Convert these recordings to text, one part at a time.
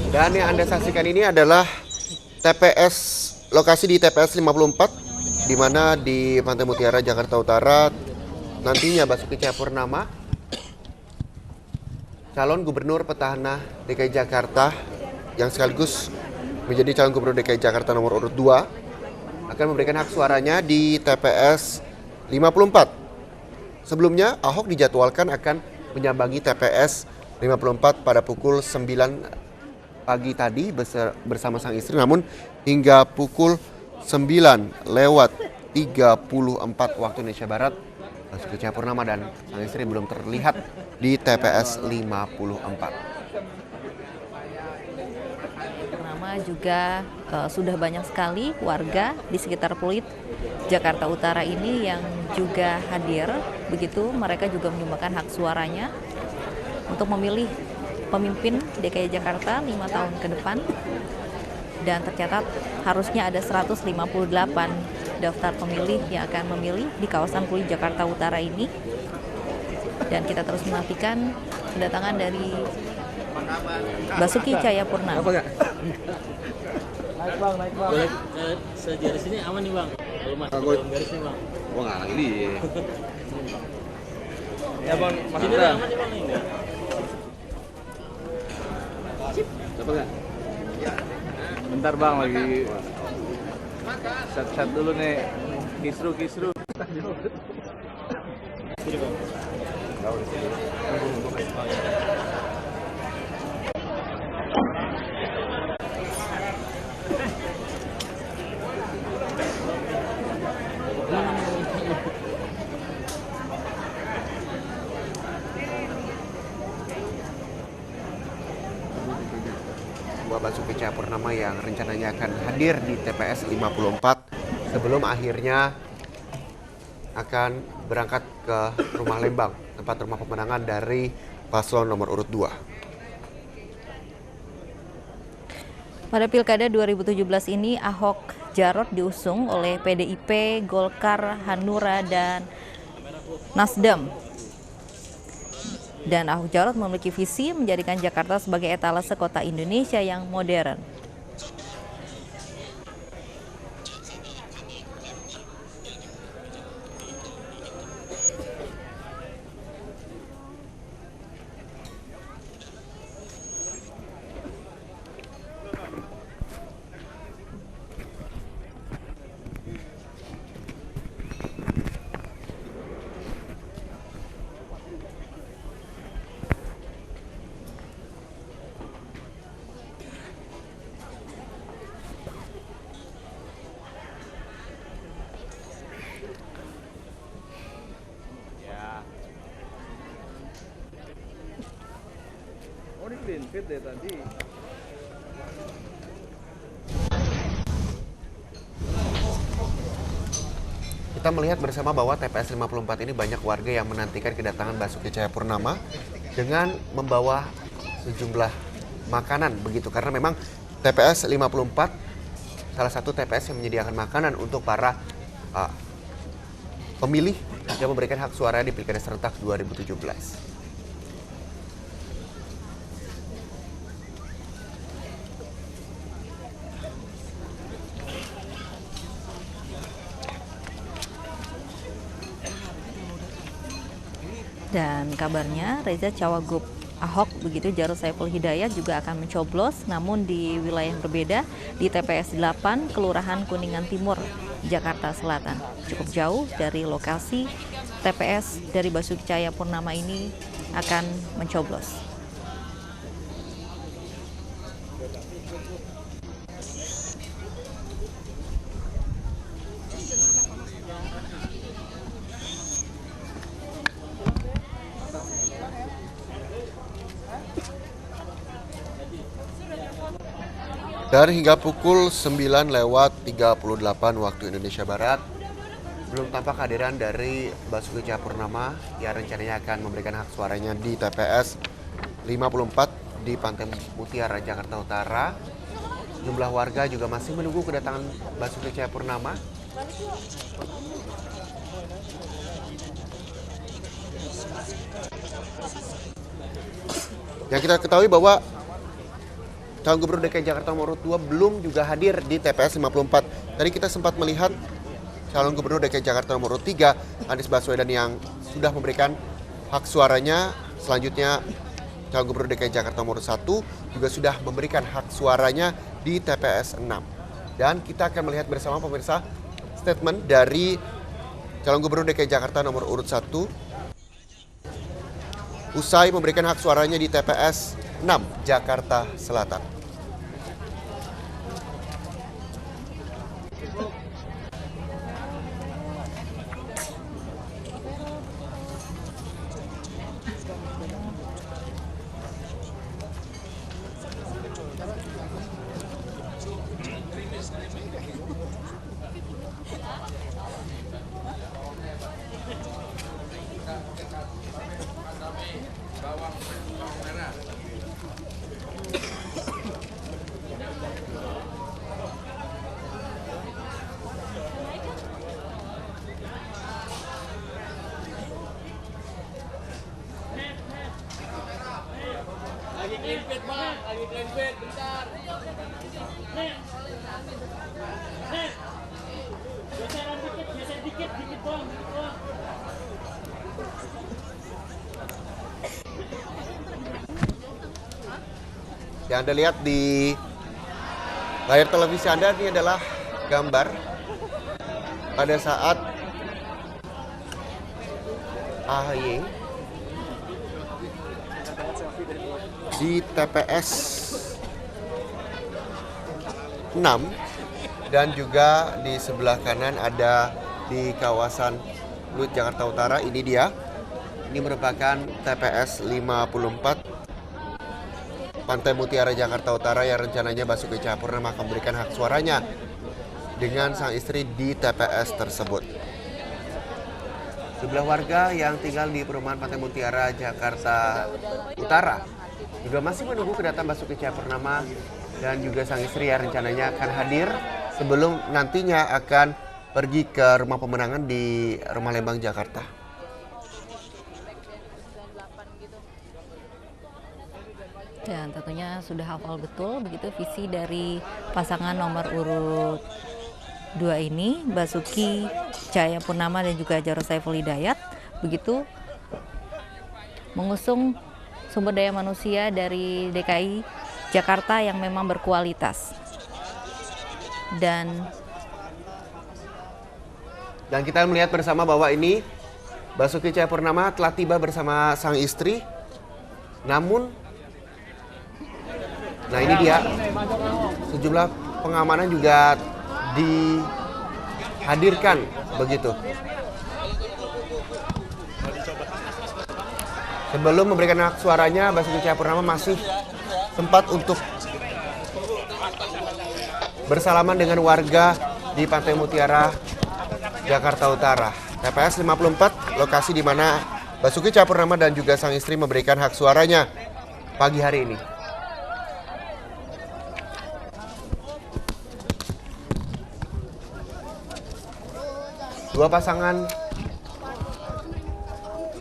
Dan yang Anda saksikan ini adalah TPS, lokasi di TPS 54, di mana di Pantai Mutiara, Jakarta Utara, nantinya Basuki Cahayapurnama, calon gubernur petahana DKI Jakarta, yang sekaligus menjadi calon gubernur DKI Jakarta nomor urut 2, akan memberikan hak suaranya di TPS 54. Sebelumnya, Ahok dijadwalkan akan menyambangi TPS 54 pada pukul 9 pagi tadi bersama sang istri, namun hingga pukul 9:34 waktu Indonesia Barat, Basuki Cahayapurnama dan sang istri belum terlihat di TPS 54. Purnama juga sudah banyak sekali warga di sekitar Pluit, Jakarta Utara ini yang juga hadir. Begitu mereka juga menyumbangkan hak suaranya untuk memilih pemimpin DKI Jakarta 5 tahun ke depan. Dan tercatat harusnya ada 158 daftar pemilih yang akan memilih di kawasan Pluit, Jakarta Utara ini. Dan kita terus menantikan kedatangan dari Basuki Cahayapurnama. Naik bang. Boleh sejaris ini aman nih bang. Kalau masuk dalam garis nih bang. Wah nggak lagi dia. Ya bang, ini aman nih bang ini. Dapat nggak? Bentar bang, lagi set dulu nih. Kisru. Sini bang. Basuki Cahayapurnama yang rencananya akan hadir di TPS 54 sebelum akhirnya akan berangkat ke rumah Lembang, tempat rumah pemenangan dari paslon nomor urut 2. Pada Pilkada 2017 ini Ahok Jarot diusung oleh PDIP, Golkar, Hanura, dan Nasdem. Dan Ahok Jarot memiliki visi menjadikan Jakarta sebagai etalase kota Indonesia yang modern. Oh, ini clean fit deh tadi. Kita melihat bersama bahwa TPS 54 ini banyak warga yang menantikan kedatangan Basuki Cahayapurnama dengan membawa sejumlah makanan begitu, karena memang TPS 54 salah satu TPS yang menyediakan makanan untuk para pemilih yang memberikan hak suara di Pilkada serentak 2017. Dan kabarnya Reza Cawagup Ahok begitu Jarod Saiful Hidayat juga akan mencoblos, namun di wilayah yang berbeda, di TPS 8 Kelurahan Kuningan Timur, Jakarta Selatan. Cukup jauh dari lokasi TPS dari Basuki Cahayapurnama ini akan mencoblos. Dan hingga pukul 9:38 waktu Indonesia Barat, belum tampak kehadiran dari Basuki Cahayapurnama yang rencananya akan memberikan hak suaranya di TPS 54 di Pantai Mutiara, Jakarta Utara. Jumlah warga juga masih menunggu kedatangan Basuki Cahayapurnama. Yang kita ketahui bahwa calon gubernur DKI Jakarta nomor urut 2 belum juga hadir di TPS 54. Tadi kita sempat melihat calon gubernur DKI Jakarta nomor urut 3, Anies Baswedan, yang sudah memberikan hak suaranya. Selanjutnya calon gubernur DKI Jakarta nomor 1 juga sudah memberikan hak suaranya di TPS 6. Dan kita akan melihat bersama pemirsa statement dari calon gubernur DKI Jakarta nomor urut 1 usai memberikan hak suaranya di TPS 6 Jakarta Selatan. Lagi klempet, bentar. Geser dikit doang, Yang Anda lihat di layar televisi Anda ini adalah gambar pada saat AHY di TPS 6 dan juga di sebelah kanan ada di kawasan Pluit Jakarta Utara. Ini dia. Ini merupakan TPS 54 Pantai Mutiara Jakarta Utara yang rencananya Basuki Cahayapurnama akan memberikan hak suaranya dengan sang istri di TPS tersebut. Sebelah warga yang tinggal di perumahan Pantai Mutiara Jakarta Utara juga masih menunggu kedatangan Basuki Cahayapurnama dan juga sang istri yang rencananya akan hadir sebelum nantinya akan pergi ke rumah pemenangan di Rumah Lembang, Jakarta. Dan tentunya sudah hafal betul begitu visi dari pasangan nomor urut 2 ini, Basuki Cahayapurnama dan juga Jarod Saiful Hidayat, begitu mengusung sumber daya manusia dari DKI Jakarta yang memang berkualitas. Dan kita melihat bersama bahwa ini Basuki Cahayapurnama telah tiba bersama sang istri. Nah ini dia, sejumlah pengamanan juga dihadirkan begitu. Sebelum memberikan hak suaranya, Basuki Cahayapurnama masih sempat untuk bersalaman dengan warga di Pantai Mutiara, Jakarta Utara. TPS 54, lokasi di mana Basuki Cahayapurnama dan juga sang istri memberikan hak suaranya pagi hari ini. Dua pasangan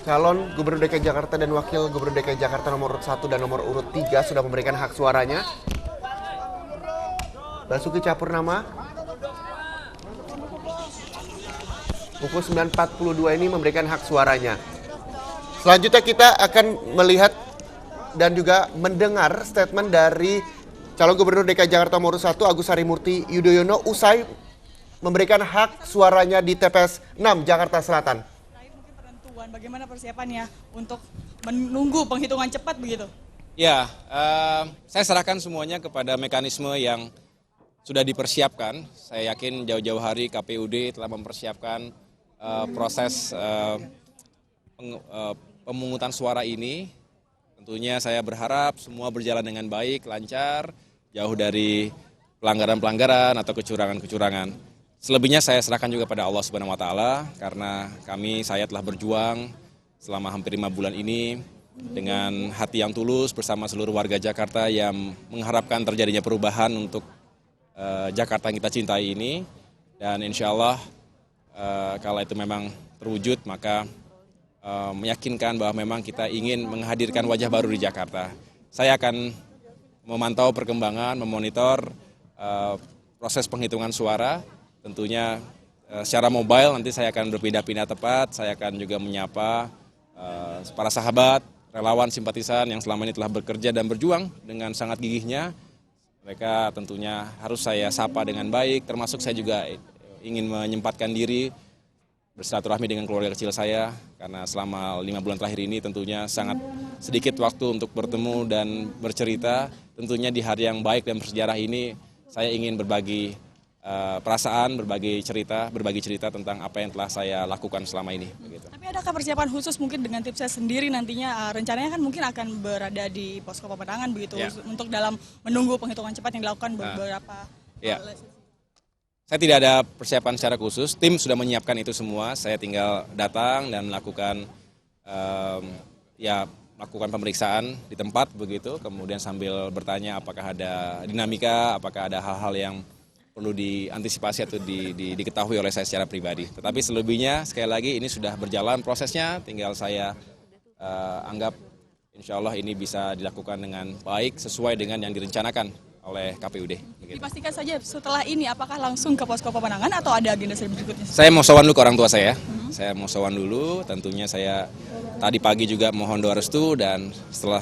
calon Gubernur DKI Jakarta dan Wakil Gubernur DKI Jakarta nomor urut 1 dan nomor urut 3 sudah memberikan hak suaranya. Basuki Cahayapurnama pukul 9.42 ini memberikan hak suaranya. Selanjutnya kita akan melihat dan juga mendengar statement dari calon Gubernur DKI Jakarta nomor urut 1 Agus Harimurti Yudhoyono usai memberikan hak suaranya di TPS 6 Jakarta Selatan. Mungkin penentuan bagaimana persiapannya untuk menunggu penghitungan cepat begitu? Ya, saya serahkan semuanya kepada mekanisme yang sudah dipersiapkan. Saya yakin jauh-jauh hari KPUD telah mempersiapkan proses pemungutan suara ini. Tentunya saya berharap semua berjalan dengan baik, lancar, jauh dari pelanggaran-pelanggaran atau kecurangan-kecurangan. Selebihnya saya serahkan juga pada Allah Subhanahu wa taala karena saya telah berjuang selama hampir 5 bulan ini dengan hati yang tulus bersama seluruh warga Jakarta yang mengharapkan terjadinya perubahan untuk Jakarta yang kita cintai ini. Dan insya Allah kalau itu memang terwujud maka meyakinkan bahwa memang kita ingin menghadirkan wajah baru di Jakarta. Saya akan memantau perkembangan, memonitor proses penghitungan suara, tentunya secara mobile nanti saya akan berpindah-pindah tempat, saya akan juga menyapa para sahabat, relawan, simpatisan yang selama ini telah bekerja dan berjuang dengan sangat gigihnya. Mereka tentunya harus saya sapa dengan baik, termasuk saya juga ingin menyempatkan diri bersilaturahmi dengan keluarga kecil saya, karena selama 5 bulan terakhir ini tentunya sangat sedikit waktu untuk bertemu dan bercerita. Tentunya di hari yang baik dan bersejarah ini saya ingin berbagi perasaan, berbagi cerita tentang apa yang telah saya lakukan selama ini. Begitu. Tapi adakah persiapan khusus mungkin dengan tim saya sendiri nantinya rencananya kan mungkin akan berada di posko pemenangan begitu Ya. untuk dalam menunggu penghitungan cepat yang dilakukan beberapa Ya. Saya tidak ada persiapan secara khusus, tim sudah menyiapkan itu semua, saya tinggal datang dan melakukan melakukan pemeriksaan di tempat begitu, kemudian sambil bertanya apakah ada dinamika, apakah ada hal-hal yang perlu diantisipasi atau diketahui oleh saya secara pribadi. Tetapi selebihnya sekali lagi ini sudah berjalan prosesnya, tinggal saya anggap insya Allah ini bisa dilakukan dengan baik sesuai dengan yang direncanakan oleh KPUD. Begitu. Dipastikan saja setelah ini apakah langsung ke posko pemenangan atau ada agenda berikutnya? Saya mau sowan dulu ke orang tua saya. Saya mau sowan dulu, tentunya saya tadi pagi juga mohon doa restu dan setelah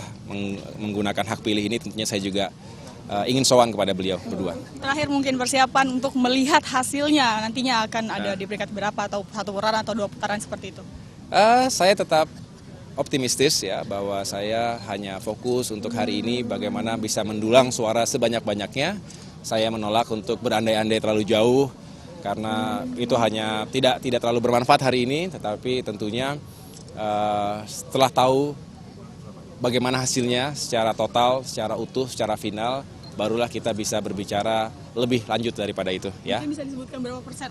menggunakan hak pilih ini tentunya saya juga ingin sowan kepada beliau berdua. Terakhir mungkin persiapan untuk melihat hasilnya nantinya akan ada di peringkat berapa atau 1 putaran atau 2 putaran seperti itu? Saya tetap optimistis ya bahwa saya hanya fokus untuk hari ini bagaimana bisa mendulang suara sebanyak-banyaknya. Saya menolak untuk berandai-andai terlalu jauh karena itu hanya tidak terlalu bermanfaat hari ini, tetapi tentunya setelah tahu bagaimana hasilnya secara total, secara utuh, secara final, barulah kita bisa berbicara lebih lanjut daripada itu ya. Mungkin bisa disebutkan berapa persen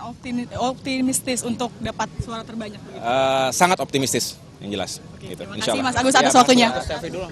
optimistis untuk dapat suara terbanyak begitu? Sangat optimistis yang jelas. Gitu. Terima kasih Mas Agus atas waktunya. Mas Syafi dulu.